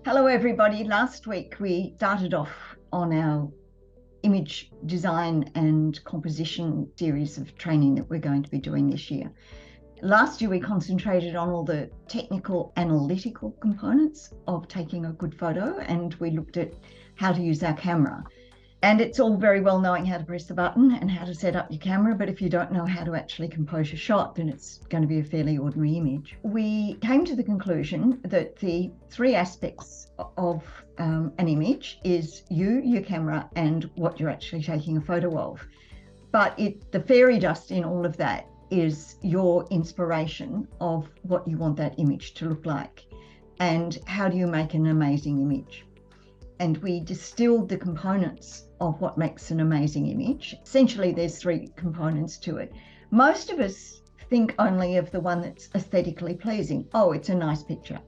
Hello everybody. Last week we started off on our image design and composition series of training that we're going to be doing this year. Last year we concentrated on all the technical analytical components of taking a good photo, and we looked at how to use our camera. And it's all very well knowing how to press the button and how to set up your camera, but if you don't know how to actually compose a shot, then it's going to be a fairly ordinary image. We came to the conclusion that the three aspects of an image is you, your camera, and what you're actually taking a photo of. But the fairy dust in all of that is your inspiration of what you want that image to look like, and how do you make an amazing image. And we distilled the components of what makes an amazing image. Essentially, there's three components to it. Most of us think only of the one that's aesthetically pleasing. Oh, it's a nice picture.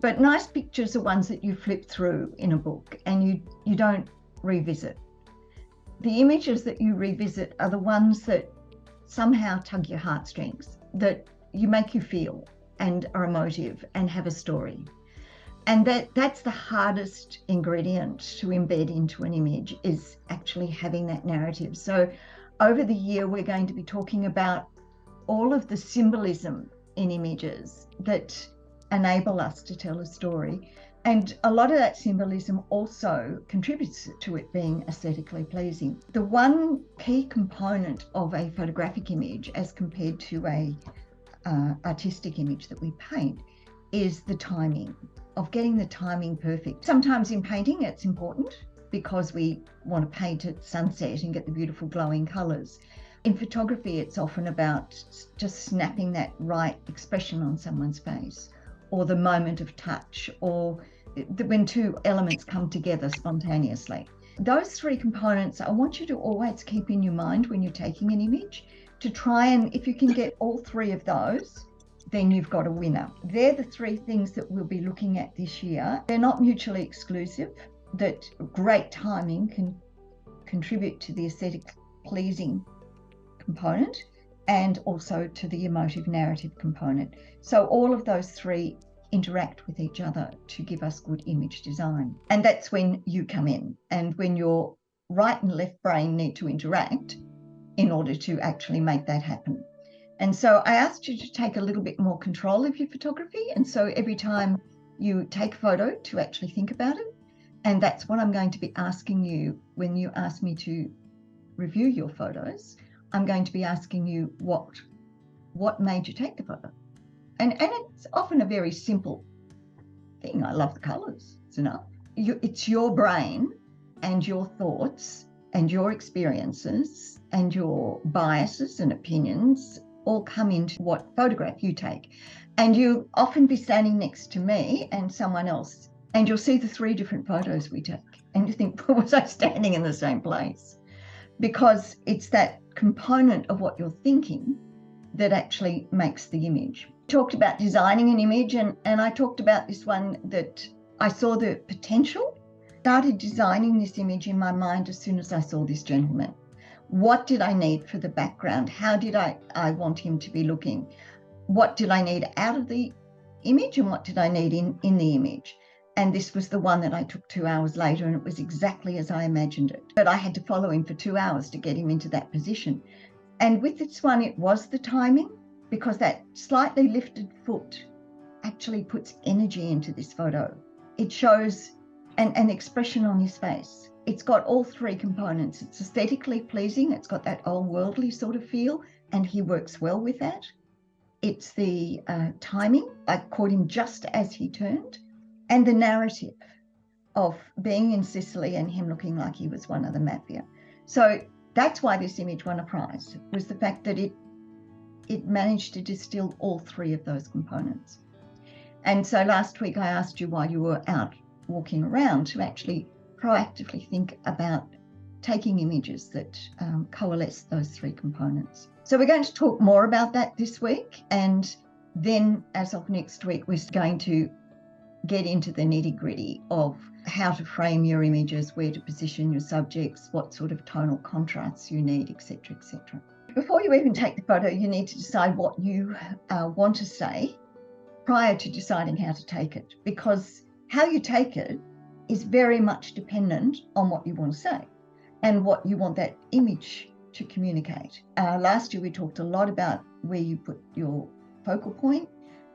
But nice pictures are ones that you flip through in a book and you don't revisit. The images that you revisit are the ones that somehow tug your heartstrings, that you make you feel and are emotive and have a story. And that's the hardest ingredient to embed into an image, is actually having that narrative. So over the year, we're going to be talking about all of the symbolism in images that enable us to tell a story. And a lot of that symbolism also contributes to it being aesthetically pleasing. The one key component of a photographic image as compared to a artistic image that we paint is the timing, of getting the timing perfect. Sometimes in painting it's important because we want to paint at sunset and get the beautiful glowing colours. In photography, it's often about just snapping that right expression on someone's face, or the moment of touch, or when two elements come together spontaneously. Those three components I want you to always keep in your mind when you're taking an image, to try and, if you can get all three of those, then you've got a winner. They're the three things that we'll be looking at this year. They're not mutually exclusive, that great timing can contribute to the aesthetic pleasing component and also to the emotive narrative component. So all of those three interact with each other to give us good image design. And that's when you come in, and when your right and left brain need to interact in order to actually make that happen. And so I asked you to take a little bit more control of your photography. And so every time you take a photo, to actually think about it. And that's what I'm going to be asking you when you ask me to review your photos. I'm going to be asking you what made you take the photo. And it's often a very simple thing. I love the colours. It's enough. It's your brain and your thoughts and your experiences and your biases and opinions all come into what photograph you take. And you'll often be standing next to me and someone else, and you'll see the three different photos we take, and you think, was I standing in the same place? Because it's that component of what you're thinking that actually makes the image. We talked about designing an image, and I talked about this one that I saw the potential. Started designing this image in my mind as soon as I saw this gentleman. What did I need for the background? How did I want him to be looking? What did I need out of the image, and what did I need in the image? And this was the one that I took 2 hours later, and it was exactly as I imagined it. But I had to follow him for 2 hours to get him into that position. And with this one, it was the timing, because that slightly lifted foot actually puts energy into this photo. It shows an expression on his face. It's got all three components. It's aesthetically pleasing. It's got that old worldly sort of feel, and he works well with that. It's the timing. I caught him just as he turned, and the narrative of being in Sicily and him looking like he was one of the mafia. So that's why this image won a prize, was the fact that it managed to distill all three of those components. And so last week I asked you, while you were out walking around, to actually proactively think about taking images that coalesce those three components. So we're going to talk more about that this week, and then as of next week we're going to get into the nitty-gritty of how to frame your images, where to position your subjects, what sort of tonal contrasts you need, etc., etc. Before you even take the photo, you need to decide what you want to say prior to deciding how to take it, because How you take it is very much dependent on what you want to say and what you want that image to communicate. Last year we talked a lot about where you put your focal point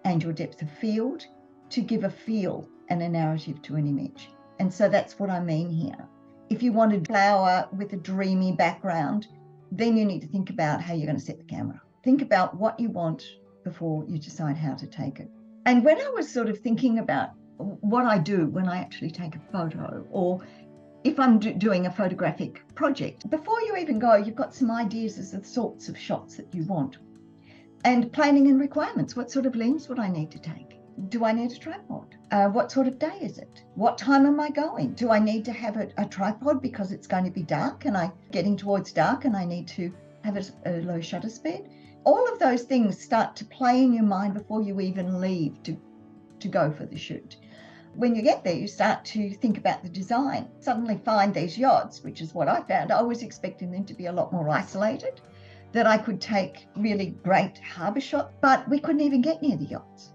and your depth of field to give a feel and a narrative to an image. And so that's what I mean here. If you want a flower with a dreamy background, then you need to think about how you're going to set the camera. Think about what you want before you decide how to take it. And when I was sort of thinking about what I do when I actually take a photo, or if I'm doing a photographic project, before you even go, you've got some ideas as the sorts of shots that you want. And planning and requirements. What sort of lens would I need to take? Do I need a tripod? What sort of day is it? What time am I going? Do I need to have a tripod because it's going to be dark and I'm getting towards dark and I need to have a low shutter speed? All of those things start to play in your mind before you even leave to go for the shoot. When you get there, you start to think about the design. Suddenly find these yachts, which is what I found. I was expecting them to be a lot more isolated, that I could take really great harbour shots, but we couldn't even get near the yachts.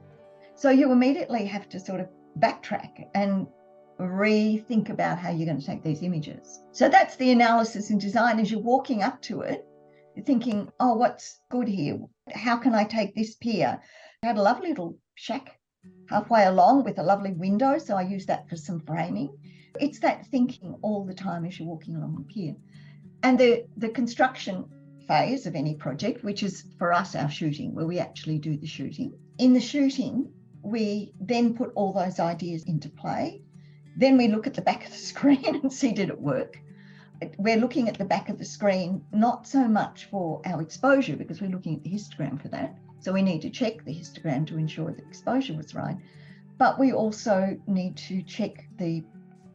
So you immediately have to sort of backtrack and rethink about how you're going to take these images. So that's the analysis and design. As you're walking up to it, you're thinking, oh, what's good here? How can I take this pier? I had a lovely little shack halfway along with a lovely window, so I use that for some framing. It's that thinking all the time as you're walking along the pier. And the construction phase of any project, which is for us our shooting, where we actually do the shooting. In the shooting, we then put all those ideas into play. Then we look at the back of the screen and see, did it work? We're looking at the back of the screen, not so much for our exposure, because we're looking at the histogram for that. So we need to check the histogram to ensure the exposure was right. But we also need to check the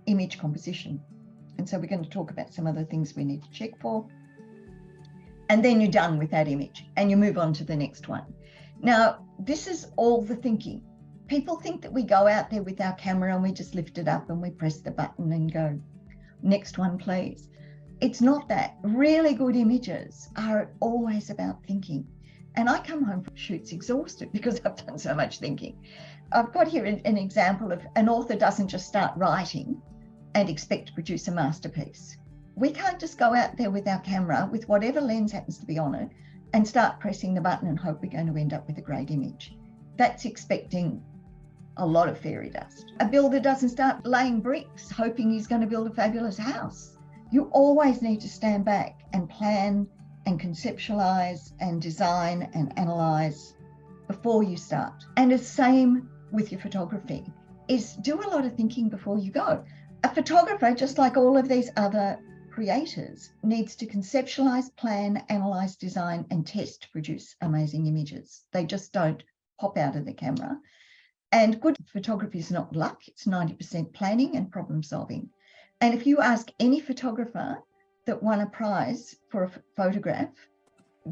image composition. And so we're going to talk about some other things we need to check for. And then you're done with that image and you move on to the next one. Now, this is all the thinking. People think that we go out there with our camera and we just lift it up and we press the button and go, next one, please. It's not that. Really good images are always about thinking. And I come home from shoots exhausted because I've done so much thinking. I've got here an example of an author doesn't just start writing and expect to produce a masterpiece. We can't just go out there with our camera, with whatever lens happens to be on it, and start pressing the button and hope we're going to end up with a great image. That's expecting a lot of fairy dust. A builder doesn't start laying bricks hoping he's going to build a fabulous house. You always need to stand back and plan and conceptualize and design and analyze before you start. And the same with your photography, is do a lot of thinking before you go. A photographer, just like all of these other creators, needs to conceptualize, plan, analyze, design, and test to produce amazing images. They just don't pop out of the camera. And good photography is not luck, it's 90% planning and problem solving. And if you ask any photographer that won a prize for a photograph,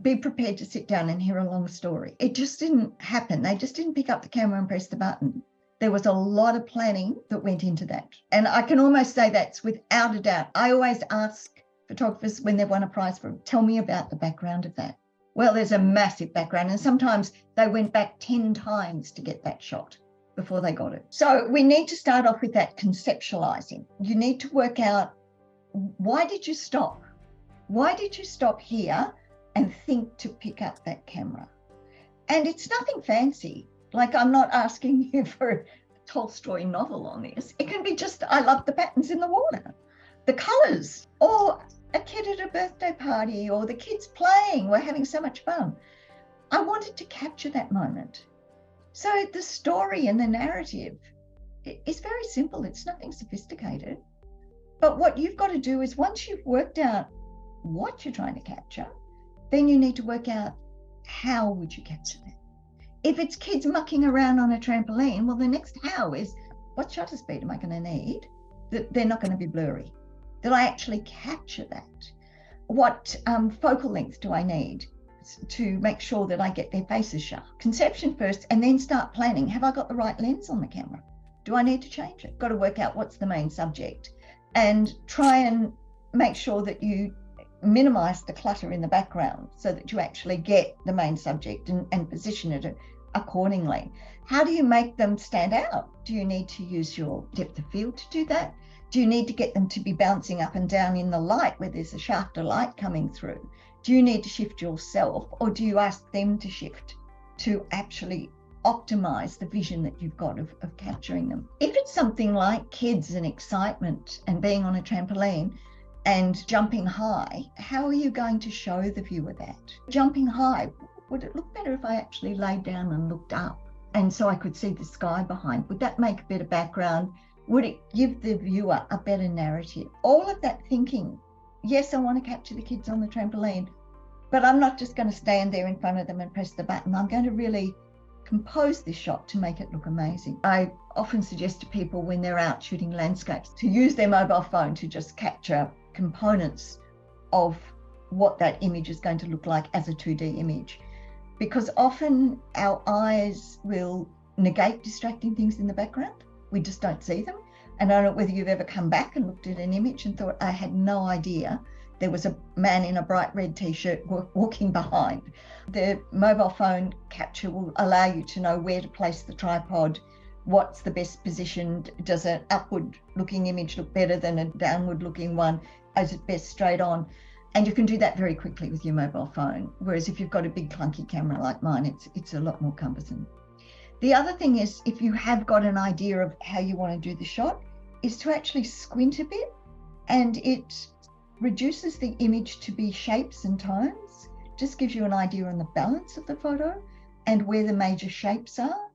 be prepared to sit down and hear a long story. It just didn't happen. They just didn't pick up the camera and press the button. There was a lot of planning that went into that. And I can almost say that's without a doubt. I always ask photographers when they won a prize for it, tell me about the background of that. Well, there's a massive background, and sometimes they went back 10 times to get that shot before they got it. So we need to start off with that conceptualizing. You need to work out, why did you stop? Why did you stop here and think to pick up that camera? And it's nothing fancy. Like, I'm not asking you for a Tolstoy novel on this. It can be just, I love the patterns in the water, the colors, or a kid at a birthday party, or the kids playing. We're having so much fun. I wanted to capture that moment. So the story and the narrative is very simple. It's nothing sophisticated. But what you've got to do is, once you've worked out what you're trying to capture, then you need to work out how would you capture that. If it's kids mucking around on a trampoline, well, the next how is, what shutter speed am I going to need that they're not going to be blurry? That I actually capture that? What focal length do I need to make sure that I get their faces sharp? Conception first, and then start planning. Have I got the right lens on the camera? Do I need to change it? Got to work out what's the main subject and try and make sure that you minimize the clutter in the background so that you actually get the main subject and position it accordingly. How do you make them stand out? Do you need to use your depth of field to do that? Do you need to get them to be bouncing up and down in the light where there's a shaft of light coming through? Do you need to shift yourself, or do you ask them to shift to actually optimize the vision that you've got of capturing them? If it's something like kids and excitement and being on a trampoline and jumping high, how are you going to show the viewer that? Jumping high, would it look better if I actually laid down and looked up and so I could see the sky behind? Would that make a better background? Would it give the viewer a better narrative? All of that thinking. Yes, I want to capture the kids on the trampoline, but I'm not just going to stand there in front of them and press the button. I'm going to really compose this shot to make it look amazing. I often suggest to people when they're out shooting landscapes to use their mobile phone to just capture components of what that image is going to look like as a 2D image. Because often our eyes will negate distracting things in the background. We just don't see them. And I don't know whether you've ever come back and looked at an image and thought, I had no idea there was a man in a bright red t-shirt walking behind. The mobile phone capture will allow you to know where to place the tripod, what's the best position. Does an upward looking image look better than a downward looking one? Is it best straight on? And you can do that very quickly with your mobile phone. Whereas if you've got a big clunky camera like mine, it's a lot more cumbersome. The other thing is, if you have got an idea of how you want to do the shot, is to actually squint a bit, and it reduces the image to be shapes and tones. Just gives you an idea on the balance of the photo and where the major shapes are,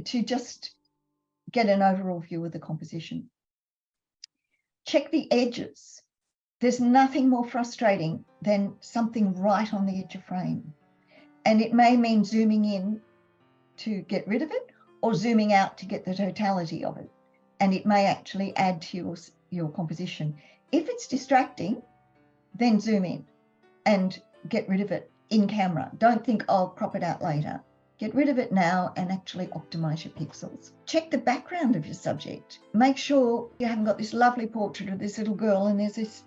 to just get an overall view of the composition. Check the edges. There's nothing more frustrating than something right on the edge of frame. And it may mean zooming in to get rid of it, or zooming out to get the totality of it. And it may actually add to your composition. If it's distracting, then zoom in and get rid of it in camera. Don't think, I'll crop it out later. Get rid of it now and actually optimize your pixels. Check the background of your subject. Make sure you haven't got this lovely portrait of this little girl and there's this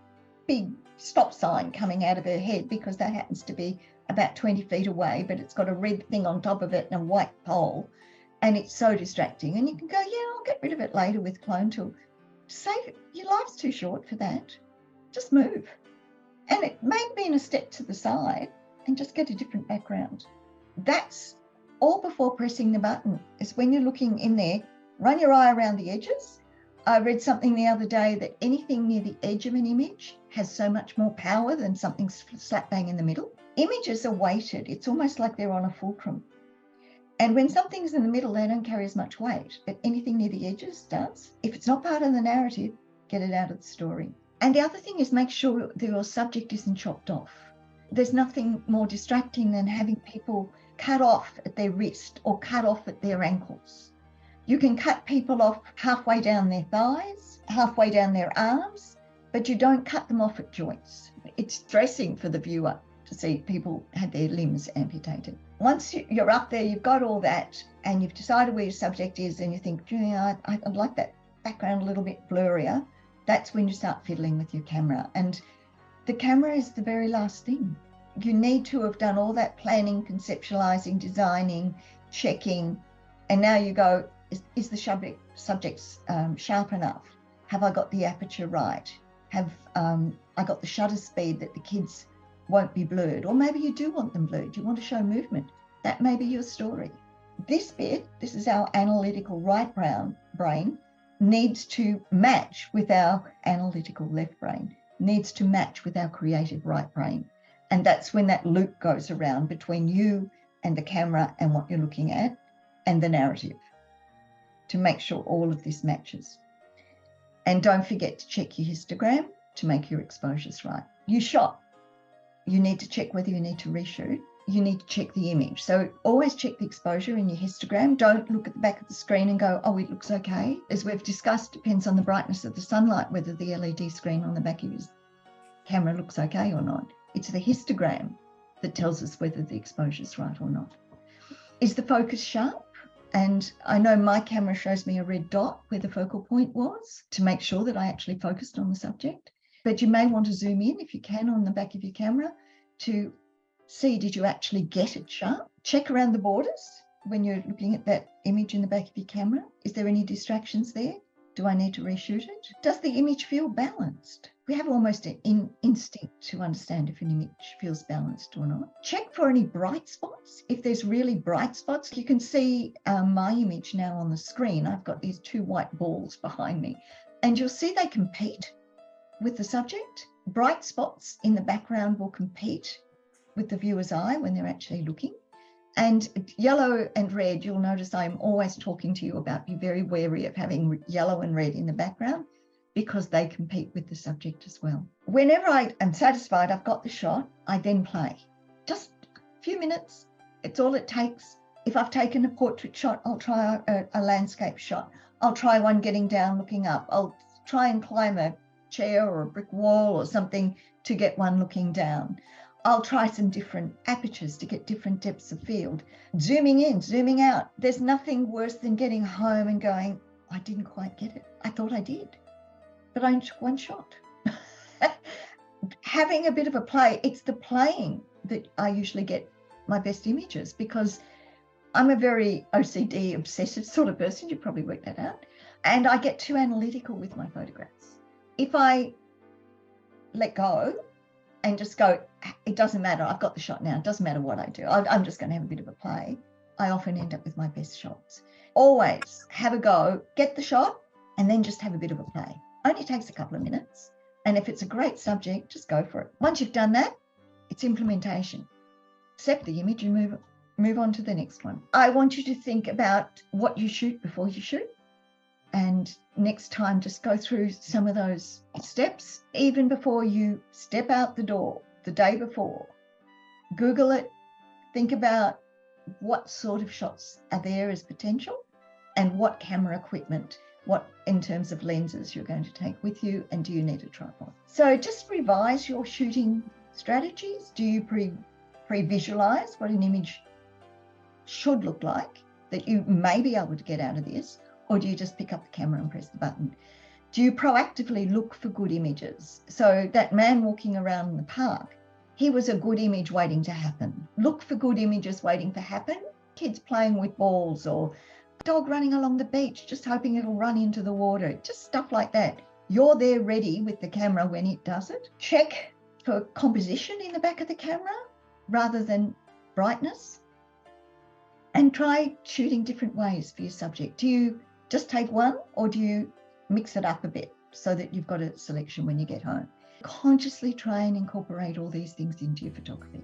big stop sign coming out of her head, because that happens to be about 20 feet away, but it's got a red thing on top of it and a white pole, and it's so distracting. And you can go, yeah, I'll get rid of it later with clone tool. Save it. Your life's too short for that. Just move. And it may mean a step to the side and just get a different background. That's all before pressing the button. Is when you're looking in there, run your eye around the edges. I read something the other day that anything near the edge of an image has so much more power than something slap bang in the middle. Images are weighted. It's almost like they're on a fulcrum. And when something's in the middle, they don't carry as much weight, but anything near the edges does. If it's not part of the narrative, get it out of the story. And the other thing is, make sure that your subject isn't chopped off. There's nothing more distracting than having people cut off at their wrist or cut off at their ankles. You can cut people off halfway down their thighs, halfway down their arms, but you don't cut them off at joints. It's stressing for the viewer to see people have their limbs amputated. Once you're up there, you've got all that, and you've decided where your subject is, and you think, I'd like that background a little bit blurrier. That's when you start fiddling with your camera. And the camera is the very last thing. You need to have done all that planning, conceptualizing, designing, checking, and now you go, is the subject sharp enough? Have I got the aperture right? Have I got the shutter speed that the kids won't be blurred? Or maybe you do want them blurred. You want to show movement. That may be your story. This bit, this is our analytical right brain, needs to match with our analytical left brain, needs to match with our creative right brain. And that's when that loop goes around between you and the camera and what you're looking at and the narrative, to make sure all of this matches. And don't forget to check your histogram to make your exposures right. You shot. You need to check whether you need to reshoot. You need to check the image. So always check the exposure in your histogram. Don't look at the back of the screen and go, oh, it looks okay. As we've discussed, depends on the brightness of the sunlight, whether the LED screen on the back of your camera looks okay or not. It's the histogram that tells us whether the exposure is right or not. Is the focus sharp? And I know my camera shows me a red dot where the focal point was, to make sure that I actually focused on the subject. But you may want to zoom in, if you can, on the back of your camera to see, did you actually get it sharp? Check around the borders. when you're looking at that image in the back of your camera? Is there any distractions there? Do I need to reshoot it? Does the image feel balanced? We have almost an instinct to understand if an image feels balanced or not. Check for any bright spots. If there's really bright spots, you can see my image now on the screen. I've got these 2 white balls behind me, and you'll see they compete with the subject. Bright spots in the background will compete with the viewer's eye when they're actually looking. And yellow and red, you'll notice I'm always talking to you about be very wary of having yellow and red in the background because they compete with the subject as well. Whenever I am satisfied I've got the shot, I then play. Just a few minutes, it's all it takes. If I've taken a portrait shot, I'll try a landscape shot. I'll try one getting down, looking up. I'll try and climb a chair or a brick wall or something to get one looking down. I'll try some different apertures to get different depths of field. Zooming in, zooming out. There's nothing worse than getting home and going, I didn't quite get it. I thought I did, but I only took one shot. Having a bit of a play, it's the playing that I usually get my best images because I'm a very OCD, obsessive sort of person. You probably worked that out. And I get too analytical with my photographs. If I let go and just go, it doesn't matter, I've got the shot now, it doesn't matter what I do, I'm just going to have a bit of a play, I often end up with my best shots. Always have a go, get the shot, and then just have a bit of a play. Only takes a couple of minutes, and if it's a great subject, just go for it. Once you've done that, it's implementation. Accept the image and move on to the next one. I want you to think about what you shoot before you shoot. And next time, just go through some of those steps, even before you step out the door, the day before. Google it, think about what sort of shots are there as potential and what camera equipment, what in terms of lenses you're going to take with you, and do you need a tripod? So just revise your shooting strategies. Do you pre-visualize what an image should look like that you may be able to get out of this? Or do you just pick up the camera and press the button? Do you proactively look for good images? So that man walking around in the park, he was a good image waiting to happen. Look for good images waiting to happen. Kids playing with balls or dog running along the beach, just hoping it'll run into the water, just stuff like that. You're there ready with the camera when it does it. Check for composition in the back of the camera rather than brightness. And try shooting different ways for your subject. Do you just take one, or do you mix it up a bit so that you've got a selection when you get home? Consciously try and incorporate all these things into your photography.